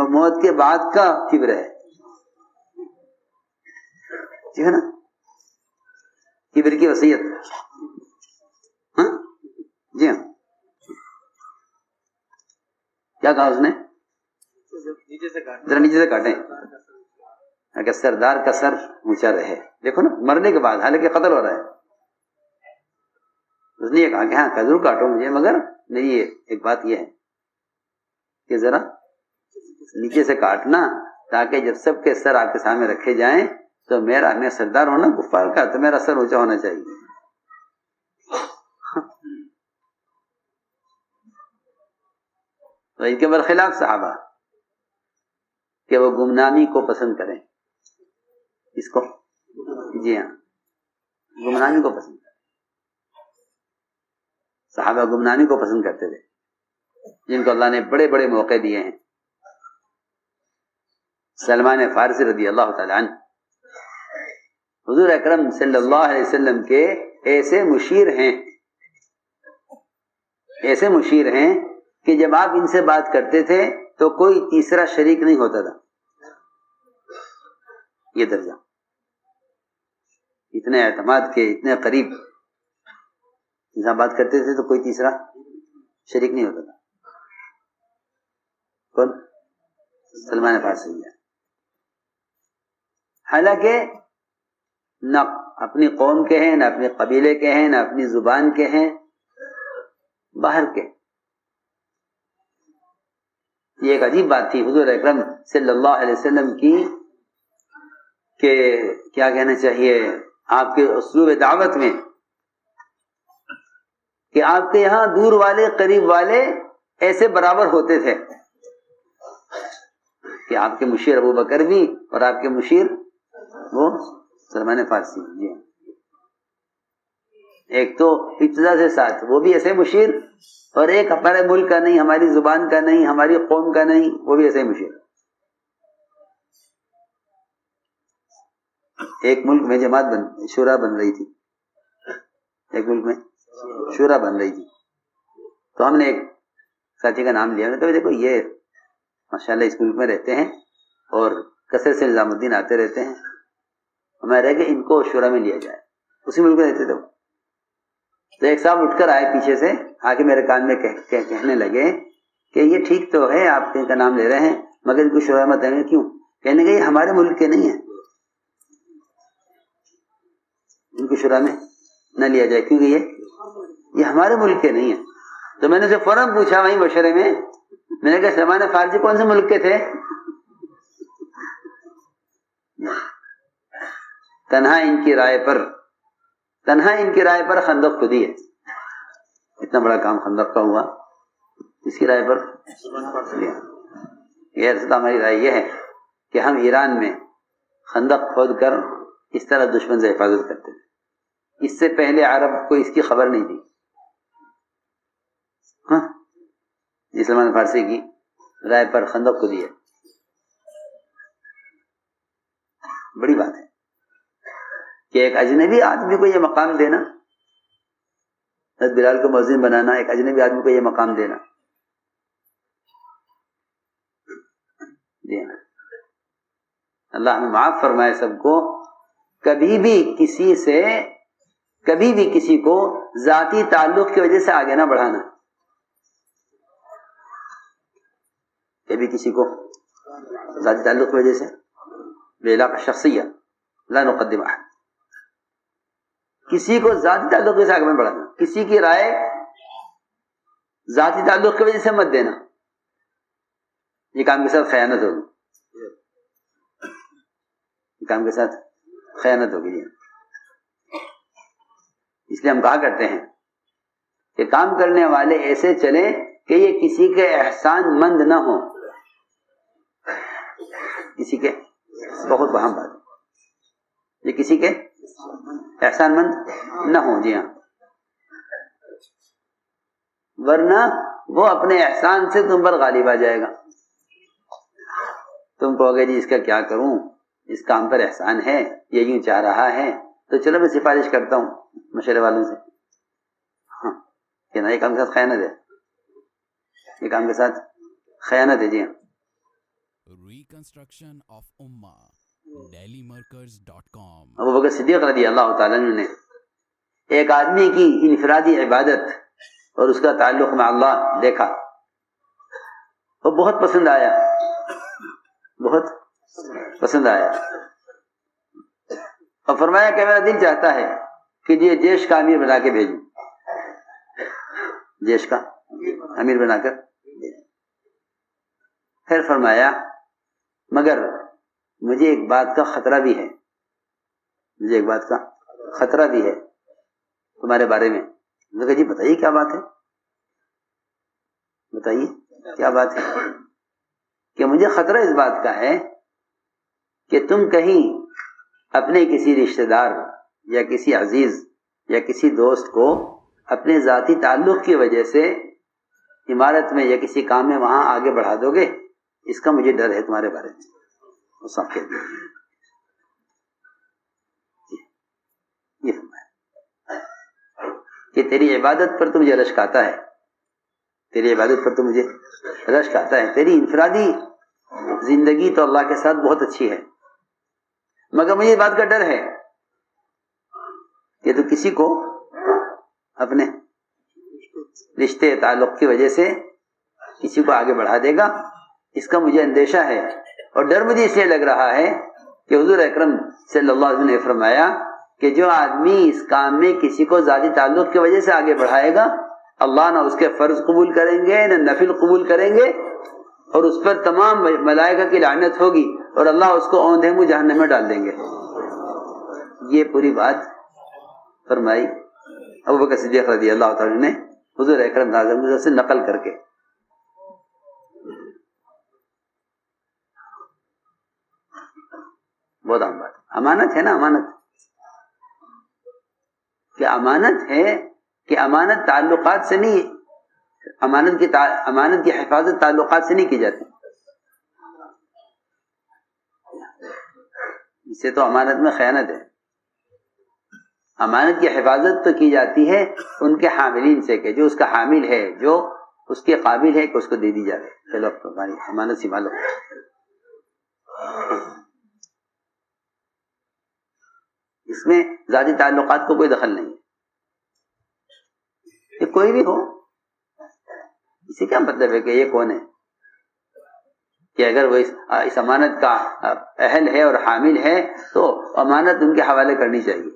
موت کے بعد کا کبر ہے, ٹھیک ہے نا, کبر کی وصیت. ہاں جی ہاں, کیا کہا اس نے؟ ذرا نیچے سے کاٹیں اگر سردار کا سر اونچا رہے. دیکھو نا مرنے کے بعد, حالانکہ قتل ہو رہا ہے, اس نے یہ کہا کہ ہاں ضرور کاٹو مجھے, مگر میری ایک بات یہ ہے کہ ذرا نیچے سے کاٹنا, تاکہ جب سب کے سر آپ کے سامنے رکھے جائیں تو میں سردار ہونا کفار کا, تو میرا سر اونچا ہونا چاہیے. تو ان کے برخلاف صحابہ کہ وہ گمنامی کو پسند کریں. اس کو جی ہاں گمنامی کو پسند کریں. صحابہ گمنامی کو پسند کرتے تھے, جن کو اللہ نے بڑے بڑے موقع دیے ہیں. سلمان فارسی رضی اللہ تعالی عنہ حضور اکرم صلی اللہ علیہ وسلم کے ایسے مشیر ہیں کہ جب آپ ان سے بات کرتے تھے تو کوئی تیسرا شریک نہیں ہوتا تھا. یہ درجہ اتنے اعتماد کے، اتنے قریب انسان بات کرتے تھے تو کوئی تیسرا شریک نہیں ہوتا تھا. کون؟ سلمان فارسی. حالانکہ نہ اپنی قوم کے ہیں، نہ اپنے قبیلے کے ہیں، نہ اپنی زبان کے ہیں، باہر کے. یہ ایک عجیب بات تھی حضور اکرم صلی اللہ علیہ وسلم کی کہ کیا کہنا چاہیے آپ کے اسلوب دعوت میں کہ آپ کے یہاں دور والے قریب والے ایسے برابر ہوتے تھے کہ آپ کے مشیر ابو بکر بھی اور آپ کے مشیر وہ سلمان فارسی. جی ایک تو ابتدا سے ساتھ وہ بھی ایسے مشیر، اور ایک ہمارے ملک کا نہیں، ہماری زبان کا نہیں، ہماری قوم کا نہیں، وہ بھی ایسے مشیر. ایک ملک میں جماعت شورا بن رہی تھی، ایک ملک میں شورا بن رہی تھی، تو ہم نے ایک ساتھی کا نام لیا. ہم نے کہا دیکھو یہ ماشاءاللہ اس ملک میں رہتے ہیں اور کثرت سے نظام الدین آتے رہتے ہیں، ہمارا کہ ان کو شورا میں لیا جائے. اسی ملک میں رہتے تھے. تو ایک صاحب اٹھ کر آئے پیچھے سے، آ کے میرے کان میں کہنے لگے کہ یہ ٹھیک تو ہے آپ ان کا نام لے رہے ہیں، مگر ان کو شورا میں دیں گے کیوں؟ کہنے لگے یہ ہمارے ملک کے نہیں ہیں، ان کو شورا میں نہ لیا جائے کیونکہ یہ ہمارے ملک کے نہیں ہیں. تو میں نے اسے فوراً پوچھا وہیں مشورے میں، میں نے کہا سلمان فارسی کون سے ملک کے تھے؟ تنہا ان کی رائے پر خندق کھدی ہے. اتنا بڑا کام خندق کا ہوا اس کی رائے پر. یہ ہماری رائے یہ ہے کہ ہم ایران میں خندق کھود کر اس طرح دشمن سے حفاظت کرتے تھے. اس سے پہلے عرب کو اس کی خبر نہیں تھی. ہاں سلمان فارسی کی رائے پر خندق کھدی ہے. بڑی بات ہے کہ ایک اجنبی آدمی کو یہ مقام دینا، حضرت بلال کو مؤذن بنانا، ایک اجنبی آدمی کو یہ مقام دینا. جی اللہ ہمیں معاف فرمائے سب کو. کبھی بھی کسی کو ذاتی تعلق کی وجہ سے آگے نہ بڑھانا. کبھی کسی کو ذاتی تعلق کی وجہ سے بعلاقہ شخصیہ لا نقدم احد، کسی کو ذاتی تعلق سے آگے بڑھانا، کسی کی رائے ذاتی تعلق کی وجہ سے مت دینا. یہ کام کے ساتھ خیانت ہوگی، یہ کام کے ساتھ خیانت ہوگی. اس لیے ہم کہا کرتے ہیں کہ کام کرنے والے ایسے چلیں کہ یہ کسی کے احسان مند نہ ہو. کسی کے بہت اہم بات ہے، یہ کسی کے احسان مند نہ ہو. جی ہاں، ورنہ وہ اپنے احسان سے تم پر غالب آ جائے گا. تم کہو گے جی اس کا کیا کروں، اس کام پر احسان ہے، یہ یوں چاہ رہا ہے، تو چلو میں سفارش کرتا ہوں مشورے والوں سے. ہاں کہ نا یہ کام کے ساتھ خیانت ہے، یہ کام کے ساتھ خیانت ہے. جی ہاں. ریکنسٹرکشن آف امہ dailymarkers.com. ابو بکر صدیق رضی اللہ تعالیٰ عنہ نے ایک آدمی کی انفرادی عبادت اور اس کا تعلق مع اللہ دیکھا، وہ بہت پسند آیا، بہت پسند آیا، اور فرمایا کہ میرا دل چاہتا ہے کہ یہ جیش کا امیر بنا کے بھیجوں، جیش کا امیر بنا کر. پھر فرمایا مگر مجھے ایک بات کا خطرہ بھی ہے، مجھے ایک بات کا خطرہ بھی ہے تمہارے بارے میں. میں نے کہا جی بتائیے کیا بات ہے، بتائیے کیا بات ہے. کہ مجھے خطرہ اس بات کا ہے کہ تم کہیں اپنے کسی رشتہ دار یا کسی عزیز یا کسی دوست کو اپنے ذاتی تعلق کی وجہ سے عمارت میں یا کسی کام میں وہاں آگے بڑھا دو گے، اس کا مجھے ڈر ہے تمہارے بارے میں. وہ سب کہتے ہیں یہ فرمایا کہ تیری عبادت پر تو مجھے رشک آتا ہے، تیری عبادت پر تو مجھے رشک آتا ہے، تیری انفرادی زندگی تو اللہ کے ساتھ بہت اچھی ہے، مگر مجھے اس بات کا ڈر ہے کہ تو کسی کو اپنے رشتے تعلق کی وجہ سے کسی کو آگے بڑھا دے گا، اس کا مجھے اندیشہ ہے۔ اور ڈر مجھے اس لیے لگ رہا ہے کہ حضور اکرم صلی اللہ علیہ وسلم نے فرمایا کہ جو آدمی اس کام میں کسی کو ذاتی تعلق کی وجہ سے آگے بڑھائے گا، اللہ نہ اس کے فرض قبول کریں گے نہ نفل قبول کریں گے، اور اس پر تمام ملائکہ کی لعنت ہوگی اور اللہ اس کو اوندھے منہ جہنم میں ڈال دیں گے۔ یہ پوری بات فرمائی ابوبکر صدیق رضی اللہ تعالی نے حضور اکرم صلی اللہ علیہ وسلم سے نقل کر کے۔ بہت عام بات، امانت ہے نا، امانت کہ امانت ہے کہ امانت تعلقات سے نہیں، امانت کی حفاظت تعلقات سے نہیں کی جاتی، اس سے تو امانت میں خیانت ہے۔ امانت کی حفاظت تو کی جاتی ہے ان کے حاملین سے کہ جو اس کا حامل ہے، جو اس کے قابل ہے کہ اس کو دے دی جائے، چلو اب تو ہماری امانت سنبھالو۔ اس میں ذاتی تعلقات کو کوئی دخل نہیں ہے، کہ کوئی بھی ہو، اسے کیا مطلب ہے کہ یہ کون ہے، کہ اگر وہ اس امانت کا اہل ہے اور حامل ہے تو امانت ان کے حوالے کرنی چاہیے،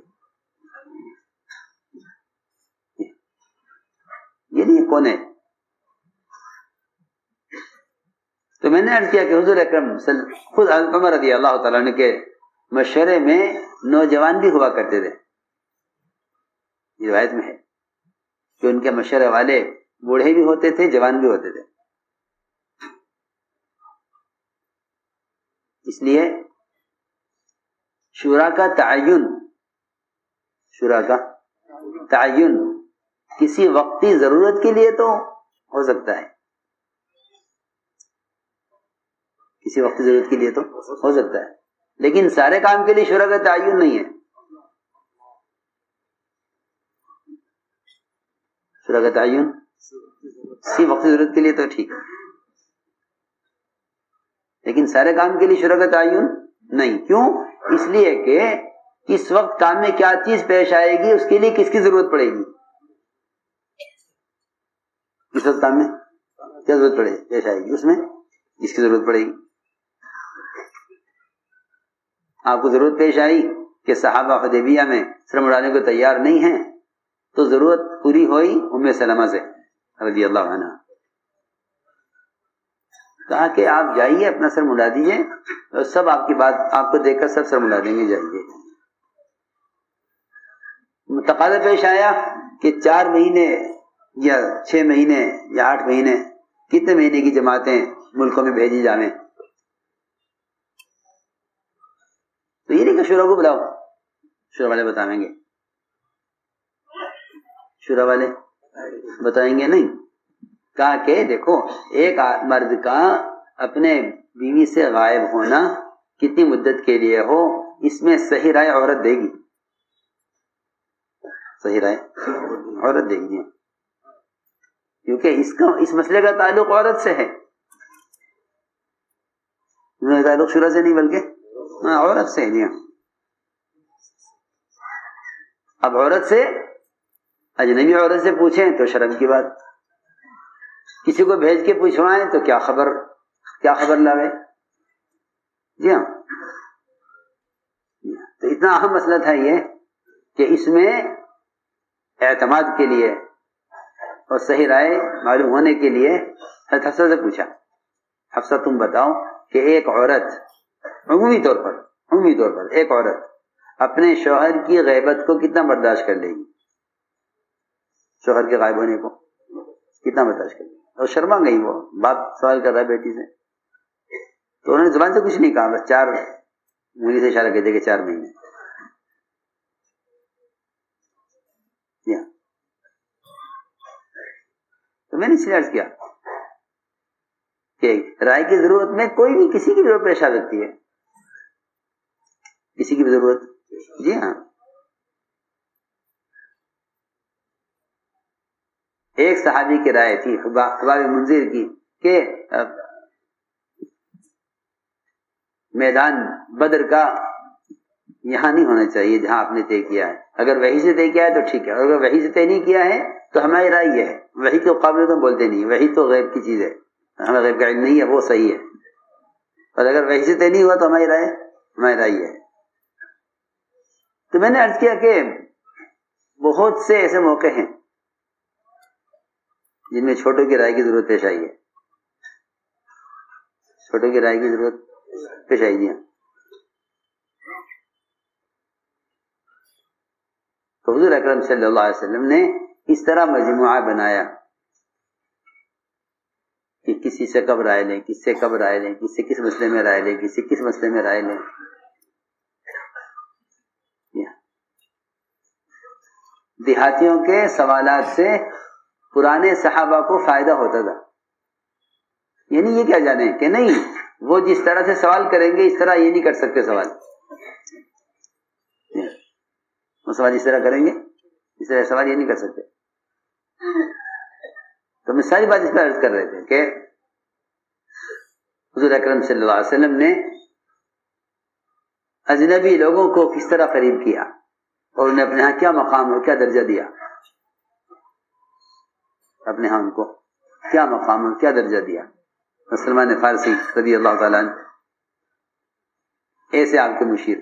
یہ نہیں کون ہے۔ تو میں نے عرض کیا کہ حضور اکرم خود عمر رضی اللہ تعالیٰ عنہ کے مشورے میں نوجوان بھی ہوا کرتے تھے، یہ روایت میں ہے کہ ان کے مشورے والے بوڑھے بھی ہوتے تھے، جوان بھی ہوتے تھے۔ اس لیے شورا کا تعین کسی وقتی ضرورت کے لیے تو ہو سکتا ہے، کسی وقتی ضرورت کے لیے تو ہو سکتا ہے، لیکن سارے کام کے لیے شورا کا تعین نہیں ہے۔ شورا کا تعین کسی وقتی ضرورت کے لیے تو ٹھیک ہے، لیکن سارے کام کے لیے شورا کا تعین نہیں۔ کیوں؟ اس لیے کہ کس وقت کام میں کیا چیز پیش آئے گی، اس کے لیے کس کی ضرورت پڑے گی، کس وقت کام میں کیا ضرورت پیش آئے گی، اس میں کس کی ضرورت پڑے گی۔ آپ کو ضرورت پیش آئی کہ صحابہ حدیبیہ میں سر مڑانے کو تیار نہیں ہیں، تو ضرورت پوری ہوئی ام سلمہ سے رضی اللہ عنہ، کہا کہ آپ جائیے اپنا سر مڑا دیجیے اور سب آپ کی بات آپ کو دیکھ کر سب سر مڑا دیں گے، جائیے۔ تقاضا پیش آیا کہ 4 مہینے یا 6 مہینے یا 8 مہینے، کتنے مہینے کی جماعتیں ملکوں میں بھیجی جائیں، تو یہ نہیں کہ شورا کو بلاؤ، شورا والے بتائیں گے، شورا والے بتائیں گے نہیں۔ کہا کہ دیکھو ایک مرد کا اپنے بیوی سے غائب ہونا کتنی مدت کے لیے ہو، اس میں صحیح رائے عورت دے گی، صحیح رائے عورت دے گی، کیونکہ اس مسئلے کا تعلق عورت سے ہے، تعلق شورا سے نہیں بلکہ عورت سے ہے۔ اب عورت سے، اجنبی عورت سے پوچھیں تو شرم کی بات، کسی کو بھیج کے پوچھوائیں تو کیا خبر لاوے۔ جی ہاں، تو اتنا اہم مسئلہ تھا یہ کہ اس میں اعتماد کے لیے اور صحیح رائے معلوم ہونے کے لیے حضرت حفصہ سے پوچھا، حفصہ تم بتاؤ کہ ایک عورت عمومی طور پر ایک عورت اپنے شوہر کی غیبت کو کتنا برداشت کر لے گی، شوہر کے غائب ہونے کو کتنا برداشت کر لے گی۔ اور شرما گئی، وہ باپ سوال کر رہا ہے بیٹی سے، تو انہوں نے زبان سے کچھ نہیں کہا، بس 4 انگلی سے اشارہ کہتے کہ 4 مہینے۔ تو میں نے اس لیے عرض کیا کہ رائے کی ضرورت میں کوئی بھی کسی کی بھی ضرورت پیش آ سکتی ہے، کسی کی بھی ضرورت، جی ہاں، ایک صحابی کی رائے تھی حباب منذر کی کہ میدان بدر کا یہاں نہیں ہونا چاہیے جہاں آپ نے طے کیا ہے. اگر وحی سے طے کیا ہے تو ٹھیک ہے، اور اگر وحی سے طے نہیں کیا ہے تو ہماری رائے یہ ہے. وحی کے مقابلے تو بولتے نہیں، وحی تو غیب کی چیز ہے، ہمیں غیب کا علم نہیں ہے، وہ صحیح ہے. اور اگر وحی سے طے نہیں ہوا تو ہماری رائے یہ ہے. تو میں نے عرض کیا کہ بہت سے ایسے موقع ہیں جن میں چھوٹوں کی رائے کی ضرورت پیش آئی ہے، چھوٹوں کی رائے کی ضرورت پیش آئی ہے. تو حضور اکرم صلی اللہ علیہ وسلم نے اس طرح مجموعہ بنایا کہ کسی سے کب رائے لیں، کس سے کب رائے لیں، کس سے کس مسئلے میں رائے لیں، کس سے کس مسئلے میں رائے لیں. دیہاتیوں کے سوالات سے پرانے صحابہ کو فائدہ ہوتا تھا. یعنی یہ کیا جانے کہ نہیں وہ جس طرح سے سوال کریں گے اس طرح یہ نہیں کر سکتے سوال، وہ سوال اس طرح کریں گے اس طرح سوال یہ نہیں کر سکتے. تو میں ساری بات اس پر عرض کر رہے تھے کہ حضور اکرم صلی اللہ علیہ وسلم نے اجنبی لوگوں کو کس طرح قریب کیا اور انہیں اپنے ہاں کیا مقام اور کیا درجہ دیا، اپنے ہاں ان کو کیا مقام اور کیا درجہ دیا. سلمان فارسی رضی اللہ تعالیٰ عنہ ایسے آپ کے مشیر،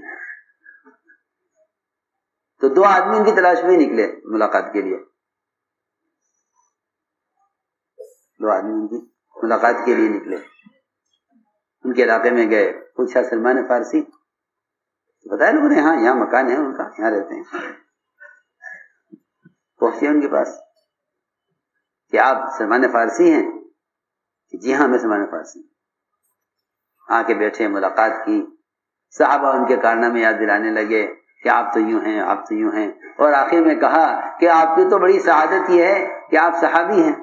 تو دو آدمی ان کی تلاش میں نکلے ملاقات کے لیے، دو آدمی ان کی ملاقات کے لیے نکلے، ان کے علاقے میں گئے، پوچھا سلمان فارسی، بتایا لوگوں نے ہاں یہاں مکان ہے ان کا، یہاں رہتے ہیں. پہنچے ان کے پاس کہ آپ سلمان فارسی ہیں؟ جی ہاں میں سلمان فارسی. آ کے بیٹھے، ملاقات کی، صحابہ ان کے کارنامے یاد دلانے لگے کہ آپ تو یوں ہیں، آپ تو یوں ہیں، اور آخر میں کہا کہ آپ کی تو بڑی سعادت یہ ہے کہ آپ صحابی ہیں.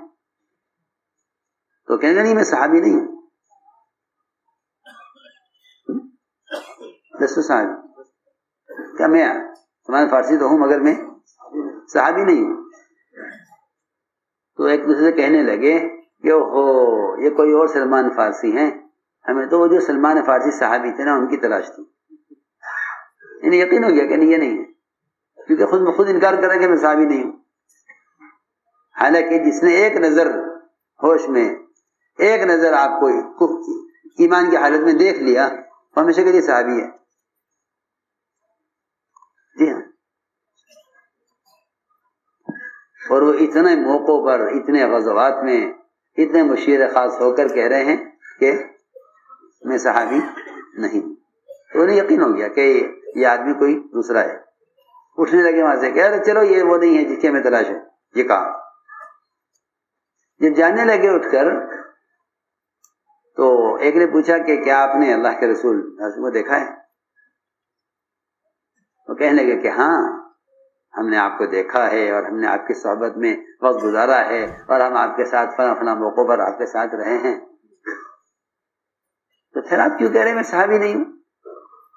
تو کہنے نہیں میں صحابی نہیں ہوں. دسو صحابی کیا میں سلمان فارسی تو ہوں مگر میں صحابی نہیں ہوں. تو ایک دوسرے سے کہنے لگے کہ اوہو یہ کوئی اور سلمان فارسی ہیں، ہمیں تو وہ جو سلمان فارسی صحابی تھے نا ان کی تلاش تھی. انہیں یقین ہو گیا کہ نہیں یہ نہیں ہے، کیونکہ خود بخود انکار کریں کہ میں صحابی نہیں ہوں. حالانکہ جس نے ایک نظر ہوش میں ایک نظر آپ کو ایمان کی حالت میں دیکھ لیا وہ ہمیشہ کے لیے صحابی ہے. جی ہاں. اور وہ اتنے موقعوں پر، اتنے غزوات میں، اتنے مشیر خاص ہو کر کہہ رہے ہیں کہ میں صحابی نہیں ہوں. تو انہیں یقین ہو گیا کہ یہ آدمی کوئی دوسرا ہے. اٹھنے لگے وہاں سے، کہہ رہے چلو یہ وہ نہیں ہے جس کی ہمیں تلاش ہے. یہ کہا جب جانے لگے اٹھ کر تو ایک نے پوچھا کہ کیا آپ نے اللہ کے رسول کو دیکھا ہے؟ وہ کہنے لگے کہ ہاں ہم نے آپ کو دیکھا ہے اور ہم نے آپ کی صحبت میں وقت گزارا ہے اور ہم آپ کے ساتھ فلاں فلاں موقعوں پر آپ کے ساتھ رہے ہیں. تو پھر آپ کیوں کہہ رہے ہیں میں صحابی نہیں ہوں؟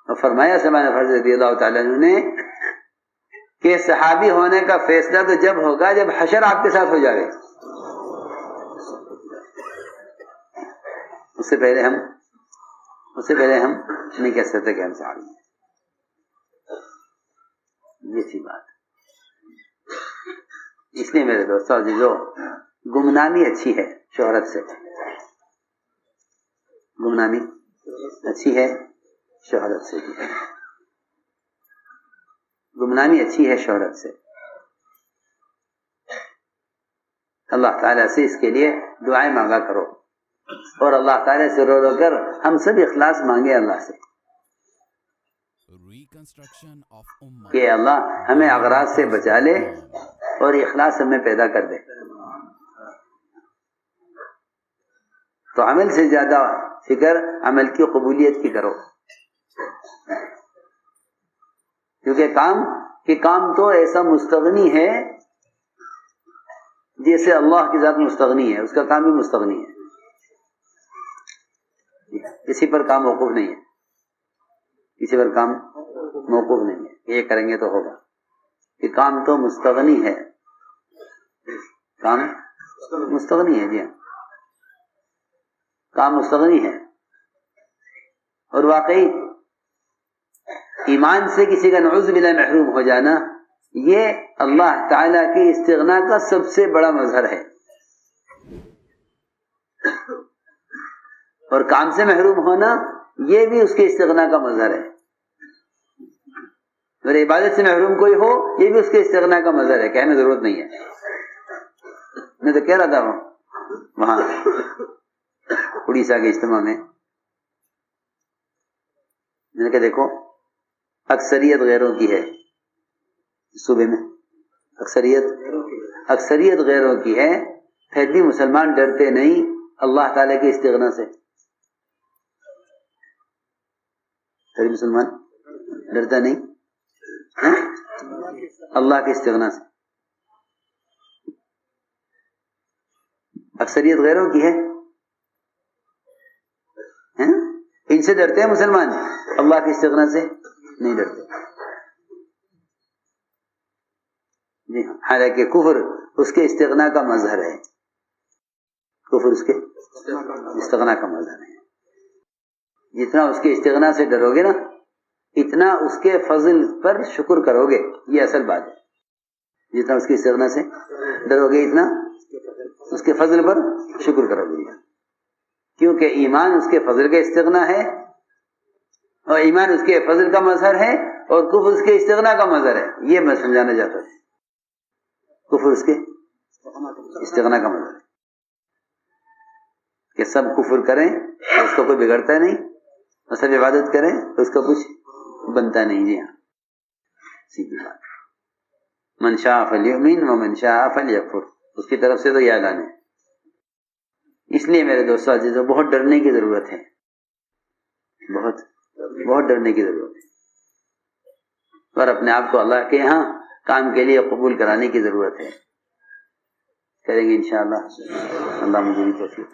اور فرمایا سلمان فارسی رضی اللہ تعالیٰ عنہ نے کہ صحابی ہونے کا فیصلہ تو جب ہوگا جب حشر آپ کے ساتھ ہو جائے. اس سے پہلے ہم نہیں کہہ سکتے کہ ہم صحابی ہیں. یہ سی بات. اس لیے میرے دوستوں عزیزو گمنامی اچھی ہے شہرت سے، گمنامی اچھی ہے شہرت سے، گمنامی اچھی ہے شہرت سے. اللہ تعالیٰ سے اس کے لیے دعائیں مانگا کرو اور اللہ تعالیٰ سے رو رو کر ہم سب اخلاص مانگے اللہ سے کہ اللہ ہمیں اغراض سے بچا لے اور اخلاص ہمیں پیدا کر دے. تو عمل سے زیادہ فکر عمل کی قبولیت کی کرو، کیونکہ کام تو ایسا مستغنی ہے جیسے اللہ کی ذات مستغنی ہے، اس کا کام بھی مستغنی ہے، کسی پر کام موقوف نہیں ہے، کسی پر کام موقوف نہیں ہے. یہ کریں گے تو ہوگا، کہ کام تو مستغنی ہے، کام مستغنی ہے، جی ہاں، کام مستغنی ہے. اور واقعی ایمان سے کسی کا نعوذ باللہ محروم ہو جانا یہ اللہ تعالیٰ کی استغنا کا سب سے بڑا مظہر ہے. اور کام سے محروم ہونا یہ بھی اس کے استغنا کا مظہر ہے. اگر عبادت سے محروم کوئی ہو یہ بھی اس کے استغنا کا مظہر ہے. کہنے ضرورت نہیں ہے. میں تو کہہ رہا تھا وہاں اڑیسہ کے اجتماع میں نے کہا دیکھو اکثریت غیروں کی ہے صوبے میں، اکثریت غیروں کی ہے، پھر بھی مسلمان ڈرتے نہیں اللہ تعالیٰ کے استغنا سے. پھر بھی مسلمان ڈرتا نہیں اللہ کے استغنا سے. اکثریت غیروں کی ہے، ان سے ڈرتے ہیں مسلمان، اللہ کے استغنا سے نہیں ڈرتے. جی ہاں، حالانکہ کفر اس کے استغنا کا مظہر ہے. کفر اس کے استغنا کا مظہر ہے. جتنا اس کے استغنا سے ڈرو گے نا اتنا اس کے فضل پر شکر کرو گے. یہ اصل بات ہے. جتنا اس کے استغنا سے ڈرو گے اتنا اس کے فضل پر شکر کرو گے. کیونکہ ایمان اس کے فضل کا استغنا ہے، اور ایمان اس کے فضل کا مظہر ہے، اور کفر اس کے استغنا کا مظہر ہے. یہ میں سمجھانا چاہتا ہوں. کفر اس کے استغنا کا مظہر ہے کہ سب کفر کریں تو اس کو کوئی بگڑتا نہیں، اور سب عبادت کریں تو اس کا کچھ بنتا نہیں. جی ہاں، سیدھی بات. من شاء فلیؤمن ومن شاء فلیکفر، اس کی طرف سے تو یہ اعلان ہے. اس لیے میرے دوستو عزیزو بہت ڈرنے کی ضرورت ہے، بہت ڈرنے کی ضرورت ہے، اور اپنے آپ کو اللہ کے یہاں کام کے لیے قبول کرانے کی ضرورت ہے. کریں گے انشاءاللہ. اللہ مجھے بھی توفیق